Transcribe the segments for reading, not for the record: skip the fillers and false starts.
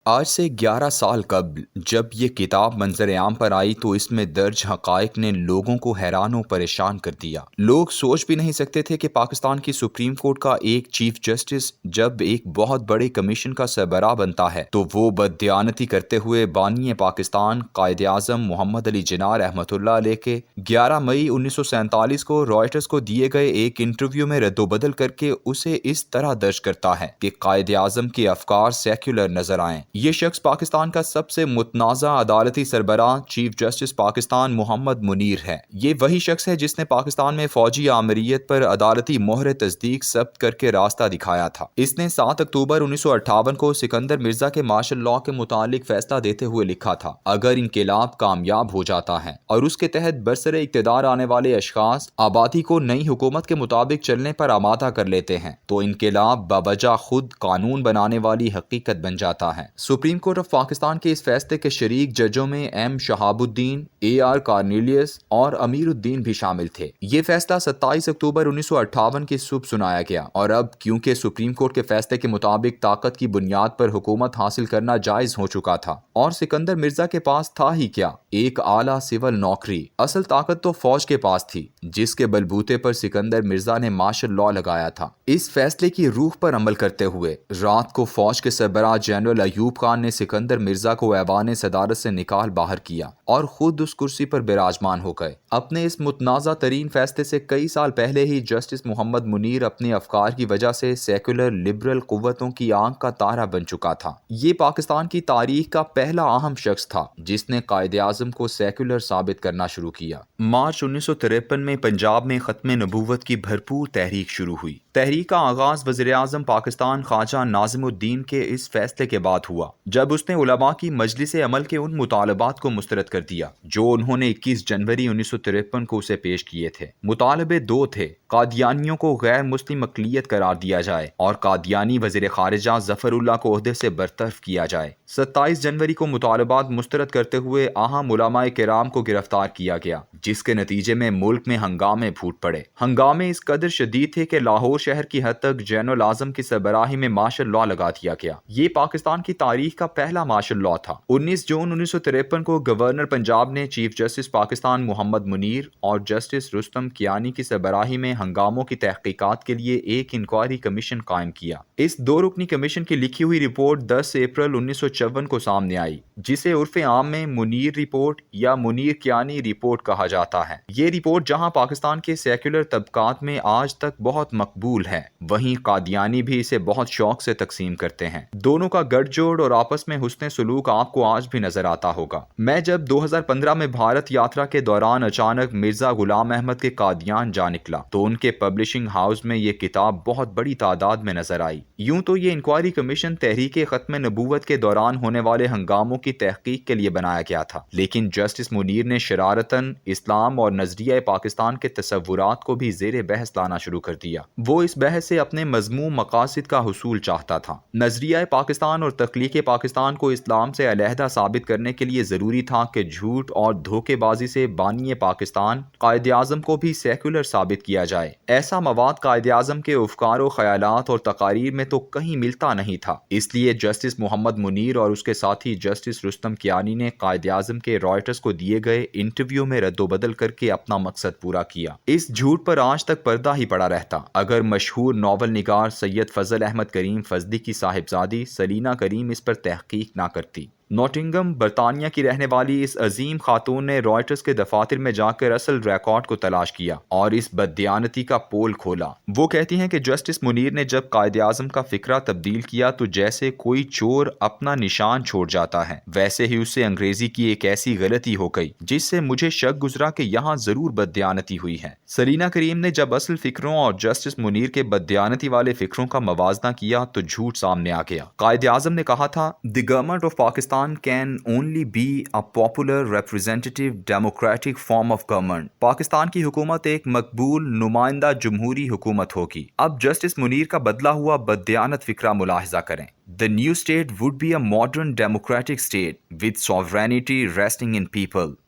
آج سے 11 سال قبل جب یہ کتاب منظر عام پر آئی تو اس میں درج حقائق نے لوگوں کو حیران و پریشان کر دیا۔ لوگ سوچ بھی نہیں سکتے تھے کہ پاکستان کی سپریم کورٹ کا ایک چیف جسٹس جب ایک بہت بڑے کمیشن کا سربراہ بنتا ہے تو وہ بددیانتی کرتے ہوئے بانی پاکستان قائد اعظم محمد علی جناح رحمۃ اللہ علیہ کے 11 مئی 1947 کو رائٹرز کو دیے گئے ایک انٹرویو میں رد و بدل کر کے اسے اس طرح درج کرتا ہے کہ قائد اعظم کے افکار سیکولر نظر آئیں۔ یہ شخص پاکستان کا سب سے متنازع عدالتی سربراہ چیف جسٹس پاکستان محمد منیر ہے۔ یہ وہی شخص ہے جس نے پاکستان میں فوجی آمریت پر عدالتی مہر تصدیق ثبت کر کے راستہ دکھایا تھا۔ اس نے 7 اکتوبر 1958 کو سکندر مرزا کے مارشل لاء کے متعلق فیصلہ دیتے ہوئے لکھا تھا، اگر انقلاب کامیاب ہو جاتا ہے اور اس کے تحت برسر اقتدار آنے والے اشخاص آبادی کو نئی حکومت کے مطابق چلنے پر آمادہ کر لیتے ہیں تو انقلاب بوجہ خود قانون بنانے والی حقیقت بن جاتا ہے۔ سپریم کورٹ آف پاکستان کے اس فیصلے کے شریک ججوں میں M Shahab Uddin, a are Cornelius اور امیر الدین بھی شامل تھے۔ یہ فیصلہ 27 اکتوبر 1958 کی صبح سنایا گیا اور اب کیونکہ سپریم کورٹ کے فیصلے کے مطابق طاقت کی بنیاد پر حکومت حاصل کرنا جائز ہو چکا تھا اور سکندر مرزا کے پاس تھا ہی کیا، ایک اعلیٰ سول نوکری، اصل طاقت تو فوج کے پاس تھی جس کے بلبوتے پر سکندر مرزا نے مارشل لاء لگایا تھا۔ اس فیصلے کی روح پر عمل کرتے ہوئے رات کو فوج کے سربراہ جنرل ایوب خان نے سکندر مرزا کو ایوان صدارت سے نکال باہر کیا اور خود اس کرسی پر براجمان ہو گئے۔ اپنے اس متنازع ترین فیصلے سے کئی سال پہلے ہی جسٹس محمد منیر اپنے افکار کی وجہ سے سیکولر لبرل قوتوں کی آنکھ کا تارا بن چکا تھا۔ یہ پاکستان کی تاریخ کا پہلا اہم شخص تھا جس نے قائد اعظم کو سیکولر ثابت کرنا شروع کیا۔ مارچ 1953 میں پنجاب میں ختم نبوت کی بھرپور تحریک شروع ہوئی۔ تحریک کا آغاز وزیر اعظم پاکستان خواجہ ناظم الدین کے اس فیصلے کے بعد ہوا جب اس نے علماء کی مجلس عمل کے ان مطالبات کو مسترد کر دیا جو انہوں نے 21 جنوری 1953 کو اسے پیش کیے تھے۔ مطالبے دو تھے، قادیانیوں کو غیر مسلم اقلیت قرار دیا جائے اور قادیانی وزیر خارجہ ظفر اللہ کو عہدے سے برطرف کیا جائے۔ 27 جنوری کو مطالبات مسترد کرتے ہوئے اہم علماء کرام کو گرفتار کیا گیا جس کے نتیجے میں ملک میں ہنگامے پھوٹ پڑے۔ ہنگامے اس قدر شدید تھے کہ لاہور شہر کی حد تک جنرل اعظم کی سربراہی میں مارشل لاء لگا دیا گیا۔ یہ پاکستان کی تاریخ کا پہلا مارشل لاء تھا۔ 19 جون 1953 کو گورنر پنجاب نے چیف جسٹس پاکستان محمد منیر اور جسٹس رستم کیانی کی سربراہی میں ہنگاموں کی تحقیقات کے لیے ایک انکوائری کمیشن قائم کیا۔ اس 2 رکنی کمیشن کی لکھی ہوئی رپورٹ 10 اپریل 1954 کو سامنے آئی جسے عرف عام میں منیر رپورٹ یا منیر کیانی رپورٹ کہا جاتا ہے۔ یہ رپورٹ جہاں پاکستان کے سیکولر طبقات میں آج تک بہت مقبول ہے وہیں قادیانی بھی اسے بہت شوق سے تقسیم کرتے ہیں۔ دونوں کا گٹھ جوڑ اور آپس میں حسن سلوک آپ کو آج بھی نظر آتا ہوگا۔ میں جب 2015 میں بھارت یاترا کے دوران اچانک مرزا غلام احمد کے قادیان جا نکلا تو ان کے پبلشنگ ہاؤس میں یہ کتاب بہت بڑی تعداد میں نظر آئی۔ یوں تو یہ انکوائری کمیشن تحریک ختم نبوت کے دوران ہونے والے ہنگاموں کی تحقیق کے لیے بنایا گیا تھا، لیکن جسٹس منیر نے شرارتاً اسلام اور نظریہ پاکستان کے تصورات کو بھی زیر بحث لانا شروع کر دیا۔ وہ اس بحث سے اپنے مذموم مقاصد کا حصول چاہتا تھا۔ نظریہ پاکستان اور تخلیق پاکستان کو اسلام سے علیحدہ ثابت کرنے کے لیے ضروری تھا کہ جھوٹ اور دھوکے بازی سے بانی پاکستان قائد اعظم کو بھی سیکولر ثابت کیا جائے۔ ایسا مواد قائد اعظم کے افکار و خیالات اور تقاریر میں تو کہیں ملتا نہیں تھا، اس لیے جسٹس محمد منیر اور اس کے ساتھی جسٹس رستم کیانی نے قائد اعظم کے رائٹرز کو دیے گئے انٹرویو میں رد و بدل کر کے اپنا مقصد پورا کیا۔ اس جھوٹ پر آج تک پردہ ہی پڑا رہتا اگر مشہور ناول نگار سید فضل احمد کریم فضلی کی صاحبزادی سلینا کریم اس پر تحقیق نہ کرتی۔ نوٹنگم برطانیہ کی رہنے والی اس عظیم خاتون نے رائٹرز کے دفاتر میں جا کر اصل ریکارڈ کو تلاش کیا اور اس بددیانتی کا پول کھولا۔ وہ کہتی ہیں کہ جسٹس منیر نے جب قائد اعظم کا فکرہ تبدیل کیا تو جیسے کوئی چور اپنا نشان چھوڑ جاتا ہے ویسے ہی اس سے انگریزی کی ایک ایسی غلطی ہو گئی جس سے مجھے شک گزرا کہ یہاں ضرور بددیانتی ہوئی ہے۔ سلینا کریم نے جب اصل فکروں اور جسٹس منیر کے بددیانتی والے فکروں کا موازنہ کیا تو جھوٹ سامنے آ گیا۔ قائد اعظم نے کہا تھا، "the government of Pakistan can only be a popular representative democratic form of government." Pakistan کی حکومت ایک مقبول نمائندہ جمہوری حکومت ہوگی۔ اب جسٹس منیر کا بدلا ہوا بددیانت فکرہ ملاحظہ کریں۔ The new state would be a modern democratic state with sovereignty resting in people.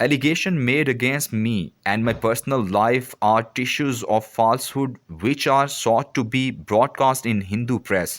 Allegation made against me and my personal life are tissues of falsehood which are sought to be broadcast in Hindu press।